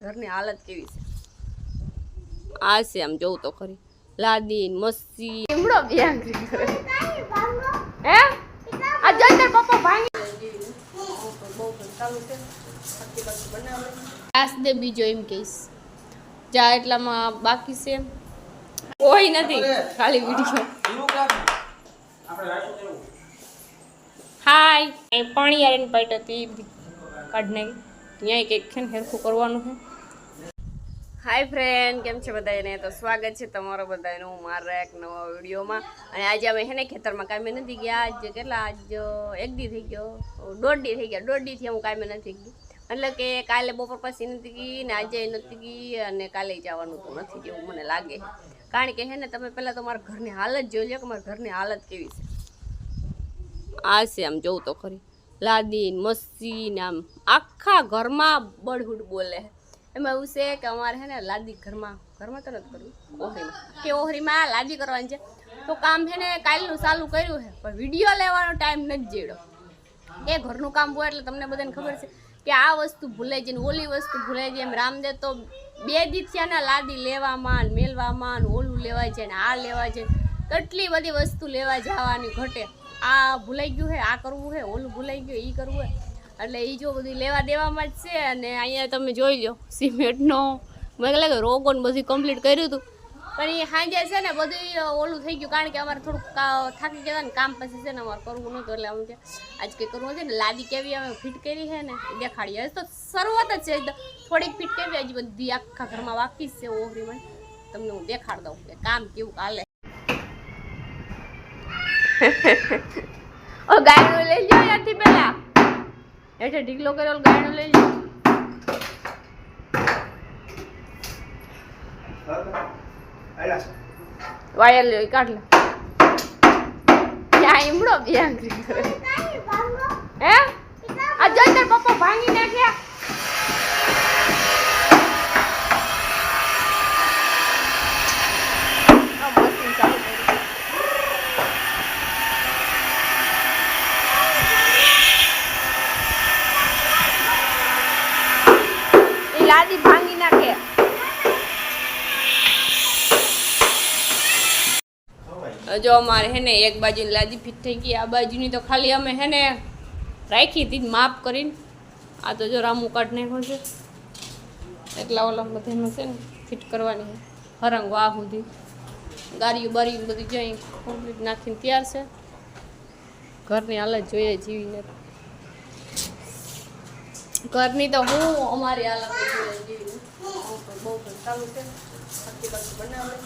ઘરની હાલત કેવી છે આ છે આમ જોઉં તો ખરી લાદી મસ્તી એમડો બેંગ હે આ જંતર પપ્પા ભાંગી બહુ ચાલુ છે આખી બાજુ બનાવે આસ દે બીજો એમ કહીશ જા એટલામાં બાકી છે કોઈ નથી ખાલી વિડિયો હાય પાણી આવીને પાટ હતી કાઢ નાખી ત્યાં એક છે ને હેરખું કરવાનું છે હાય ફ્રેન્ડ કેમ છે બધાને તો સ્વાગત છે તમારો બધાનું મારા એક નવા વિડીયોમાં અને આજે અમે છે ને ખેતરમાં કામે નથી ગયા આજ કેટલા આજ એક દી થઈ ગયો દોઢ દી થઈ ગયા દોઢ દીથી હું કામે નથી ગઈ એટલે કે કાલે બપોર પછી નથી ગઈ ને આજે નથી ગઈ અને કાલે જવાનું તો નથી જેવું મને લાગે કારણ કે હે ને તમે પહેલાં તો મારા ઘરની હાલત જોઈ લો કે મારા ઘરની હાલત કેવી છે આ છે આમ જોઉં તો ખરી લાદી મસ્તી ને આમ આખા ઘરમાં બળહુડ બોલે એમાં એવું છે કે અમારે છે ને લાદી ઘરમાં તો નથી કરવું ઓહરીમાં કે ઓહરીમાં લાદી કરવાની છે તો કામ છે ને કાલનું ચાલુ કર્યું છે પણ વિડીયો લેવાનો ટાઈમ નથી જેડો એ ઘરનું કામ હોય એટલે તમને બધાને ખબર છે કે આ વસ્તુ ભૂલાઈ જાય ને ઓલી વસ્તુ ભૂલાઈ જાય એમ રામદેવ તો 2 દી થયા લાદી લેવામાં મેલવામાં ઓલું લેવાય છે ને આ લેવાય છે કેટલી બધી વસ્તુ લેવા જવાની ઘટે આ ભૂલાઈ ગયું છે આ કરવું છે ઓલું ભૂલાઈ ગયું એ કરવું છે એટલે એ જો બધું લેવા દેવામાં જ છે અને અહીંયા તમે જોઈ લો સિમેન્ટનો મને લાગે રોગો ને બધું કમ્પ્લીટ કર્યું હતું પણ એ સાંજે છે ને બધું ઓલું થઈ ગયું કારણ કે અમારે થોડુંક થાકી ગયા ને કામ પછી છે ને અમારે કરવું નહોતું એટલે અમે આજ કંઈ કરવું છે ને લાદી કેવી અમે ફિટ કરી છે ને એ દેખાડીએ તો શરૂઆત જ છે થોડીક ફિટ કરવી હજી બધી આખા ઘરમાં બાકી જ છે ઓહરીમાં તમને હું દેખાડ દઉં કે કામ કેવું હાલે ઓ ગાયનું લઈ જાઓ ત્યાંથી પેલા એટલે ઢીકલો કરેલો ગાયનું લઈ જાઓ વાયર લ્યો કાઢ લે ત્યાં ઈમડો બેંગ હે આ જંતર પપ્પા ભાંગી નાખ્યા લાદી ભાંગી નાખે જો અમારે હે ને એક બાજુની લાદી ફિટ થઈ ગઈ આ બાજુની તો ખાલી અમે હે ને રાખી હતી માપ કરીને આ તો જો રામુ કાઢ નાખ્યો છે એટલા ઓલા બધામાં છે ને ફિટ કરવાની છે હરંગ વાહ સુધી ગાડીઓ બારીઓ બધી જઈ કમ્પ્લીટ નાખીને તૈયાર છે ઘરની હાલત જોઈએ જીવીને ઘરની તો હું અમારી હાલત જીવીને બહુ ચાલુ છે આખી બાજુ બનાવે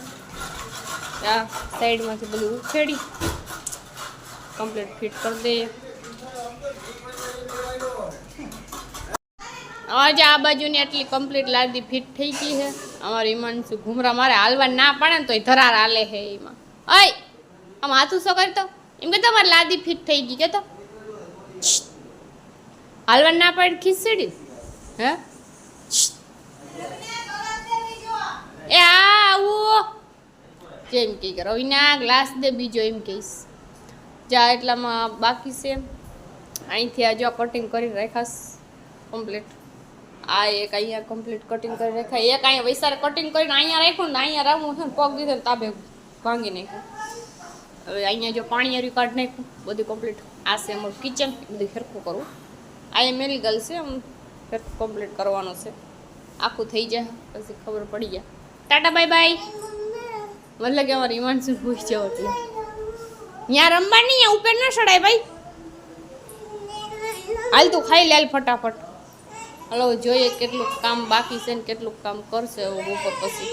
આ સાઈડમાંથી બધું ઉખેડી કમ્પ્લીટ ફિટ કરી દઈએ આજે આ બાજુની આટલી કમ્પ્લીટ લાદી ફિટ થઈ ગઈ છે અમારે ઈમાનસુ ઘુમરા મારે હાલવા ના પડે ને તો ધરાર હાલે છે એમાં અય આમ હાથું શું કરતો એમ કે તમારી લાદી ફિટ થઈ ગઈ કે તો હાલવા ના પડે ખીચડી હે એ આવું જેમ કે રવિના ગ્લાસ દે બીજો એમ કહીશ જા એટલામાં બાકી છે અહીંથી આ જો કટિંગ કરી રાખાશ કમ્પ્લીટ આ એક અહીંયા કમ્પ્લીટ કટિંગ કરી રાખાય એક અહીંયા વૈસારે કટિંગ કરીને અહીંયા રાખ્યું ને અહીંયા રામું છે ને પગ દીધો ને તાબે ભાંગી નાખ્યું હવે અહીંયા જો પાણી હરી કાઢી નાખ્યું બધું કમ્પ્લીટ આ છે અમારું કિચન બધું ફેરખું કરવું અહીંયા મેલી ગલ છે આમ ફેરખું કમ્પ્લીટ કરવાનું છે આખું થઈ જાય પછી ખબર પડી જાય ટાટા બાય બાય મતલબ કે અમારે ઈમાનસુ પૂછ જાવ એટલે ત્યાં રમવા નહીં અહીંયા ઉપર ના ચડાય ભાઈ હાલ તું ખાઈ લે ફટાફટ હલો જોઈએ કેટલું કામ બાકી છે ને કેટલું કામ કરશે બપોર પછી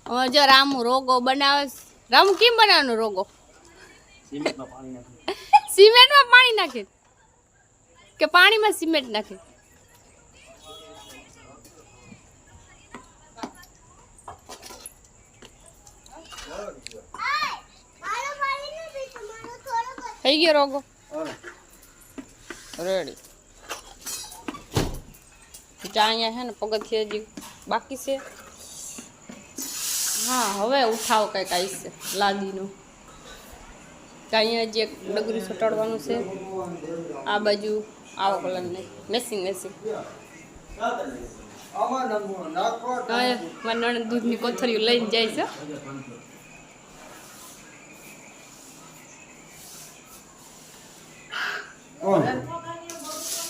હવે જો રામુ રોગો બનાવે રામુ કેમ બનાવવાનો રોગો સિમેન્ટમાં પાણી નાખે કે પાણીમાં સિમેન્ટ નાખે થઈ ગયો રોગો રેડી અહીંયા છે ને પગથિયે હજી બાકી છે હા હવે ઉઠાવ કંઈક આવી છે લાદીનું અહીંયા જે ડગરી ચોટાડવાનું છે આ બાજુ આવા કલરને મેસિંગ હવે મારી નણંદ દૂધની કોથળીઓ લઈને જાય છે.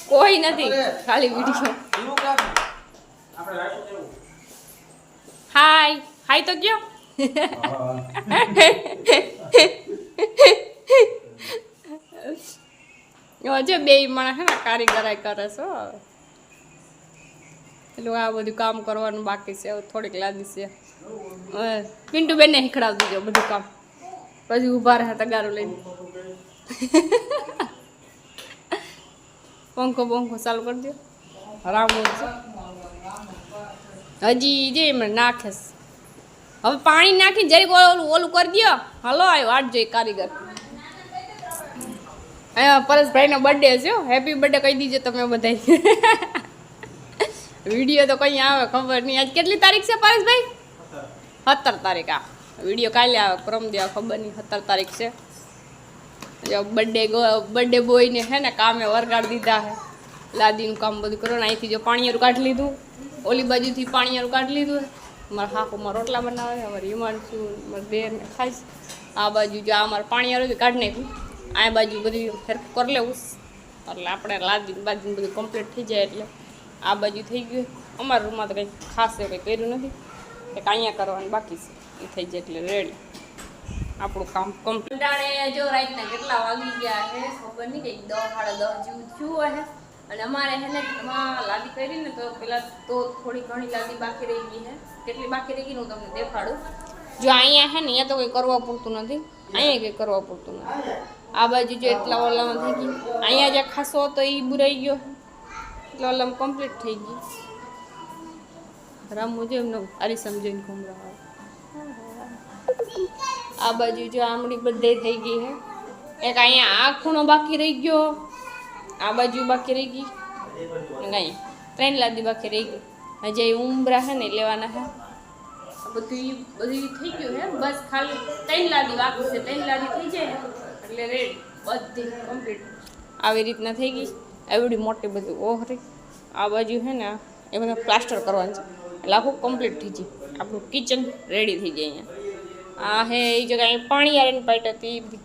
કોઈ નથી, ખાલી વિડીયો. હાય હાય તો કયો. હજુ બે માણસ હે ને કારીગરાઈ કરે છે. એટલે આ બધું કામ કરવાનું બાકી છે, થોડીક લાદી છે. પિન્ટુ બેનને શીખડાવી દીધો બધું કામ, પછી ઊભા રહે તગારું લઈને. પંખો ચાલુ કરી દો. રામ હજી જે એમને નાખે. હવે પાણી નાખીને જરીક ઓલું કરી દો. હલો આવ્યો આટ જોઈ કારીગર. પરેશભાઈનો બર્થડે છે. હેપી બર્થડે કહી દીજો તમે બધા. વિડીયો તો કઈ આવે ખબર નહીં. આજ કેટલી તારીખ છે પરેશભાઈ? 17 તારીખ. આ વિડીયો કાલે આવે, પરમ દેવા ખબર નહીં. 17 તારીખ છે. બર્થડે બોયને હે ને કામે વરગાડી દીધા હે. લાદીનું કામ બધું કરો ને. અહીંથી જો પાણીયારું કાઢી લીધું, ઓલી બાજુથી પાણીયારું કાઢી લીધું. મારા હાકુમાં રોટલા બનાવે, અમારે હિમાંશુ મારા દેરને ખાઈશ. આ બાજુ જો અમારે પાણીયારું કાઢી નાખ્યું. આ બાજુ બધું ફેરફું કરી લેવું એટલે આપણે લાદીને બાદીને બધું કમ્પ્લીટ થઈ જાય. એટલે આ બાજુ થઈ ગયું. અમારા રૂમમાં તો કંઈ ખાસ કંઈ કર્યું નથી, એક અહીંયા કરવાનું બાકી છે. એ થઈ જાય એટલે રેડી આપણું કામ કમ્પ્લીટ. જો રાતના કેટલા વાગી ગયા છે ખબર નહીં, કંઈક 10 સાડા 10 જેવું થયું હે. અને અમારે હે ને એમાં લાદી કરી ને તો પેલા તો થોડી ઘણી લાદી બાકી રહી ગઈ છે. કેટલી બાકી રહી ગઈ હું તમને દેખાડું. જો અહીંયા હે ને અહીંયા તો કંઈ કરવા પૂરતું નથી, અહીંયા કંઈ કરવા પૂરતું નથી. આ બાજુ જો એટલા ઓલામાં થઈ ગઈ. અહીંયા જ્યાં ખાસો હતો એ બુરાઈ ગયો, એટલે ઓલામાં કમ્પ્લીટ થઈ ગઈ. રામુ જો એમને આરી સમજીને ઘૂમરા. આ બાજુ જો આમડી બધે થઈ ગઈ હે. એક અહીંયા આ ખૂણો બાકી રહી ગયો, આ બાજુ બાકી રહી ગઈ, અહીંયા 3 લાદી બાકી રહી ગઈ. હજી ઉમરા હે ને લેવાના હે. બધું થઈ ગયું હે. બસ ખાલી 3 લાદી બાકી છે. 3 લાદી થઈ જાય એટલે રેડી બધી કમ્પ્લીટ આવી રીતના થઈ ગઈ. એવડી મોટી બધી ઓહરી. આ બાજુ હે ને એ બધા પ્લાસ્ટર કરવાનું છે એટલે આખું કમ્પ્લીટ થઈ જાય. આપણું કિચન રેડી થઈ જાય. અહીંયા આ હે એ જગ્યાએ અહીં પાણી આવીને પાઇટ હતી એ બધી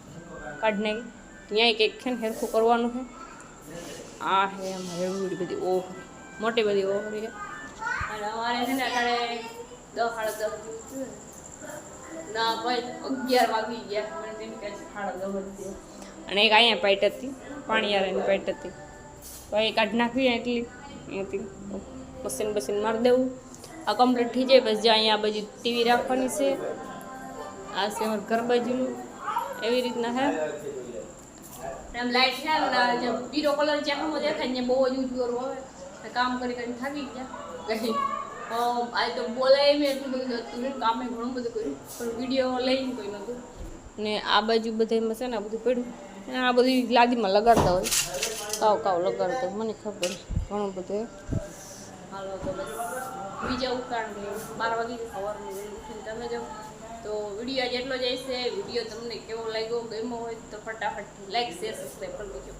કાઢી નાખી. ત્યાં કંઈક છે ને હેરખું કરવાનું છે. આ હે અમારે એવડી બધી ઓહરી, મોટી બધી ઓહરી છે. અને અમારે છે ને અત્યારે 10 સાડા 10 ના ભાઈ 11 વાગી ગયા. મને તેમ કે સાડા 10 હતી. અને એક અહીંયા પાઇટ હતી, પાણી આવીને પાઇટ હતી. તો એ કાઢી નાખવી એટલી અહીંયાથી મશીન મારી દેવું. આ કમ્પ્લીટ થઈ જાય. બસ જ્યાં અહીંયા બાજુ ટીવી રાખવાની છે. આ છે અમારું ઘર બાજુનું એવી રીતના હે. એમ લાઈટ છે ને જે પીળો કલર જે હમો દેખાય ને બહુ જ ઉજળું હવે કામ કરીને થાકી ગયા. કઈ આ તો બોલાય મેં એટલું બધું હતું, કામે ઘણું બધું કર્યું પણ વિડીયો લઈને કોઈ નહોતું. ને આ બાજુ બધામાં છે ને આ બધું પડ્યું. અને આ બધી લાદીમાં લગાડતા હોય, કાવ લગાડતા હોય, મને ખબર ઘણું બધું. હાલો તો બસ બીજા ઉકાળ 12 વાગી સવારનું ઉઠીને તમે જાઓ. તો વિડીયો જેટલો જ હશે. વિડીયો તમને કેવો લાગ્યો, ગમ્યો હોય તો ફટાફટ લાઈક શેર સબસ્ક્રાઈબ કરી દેજો.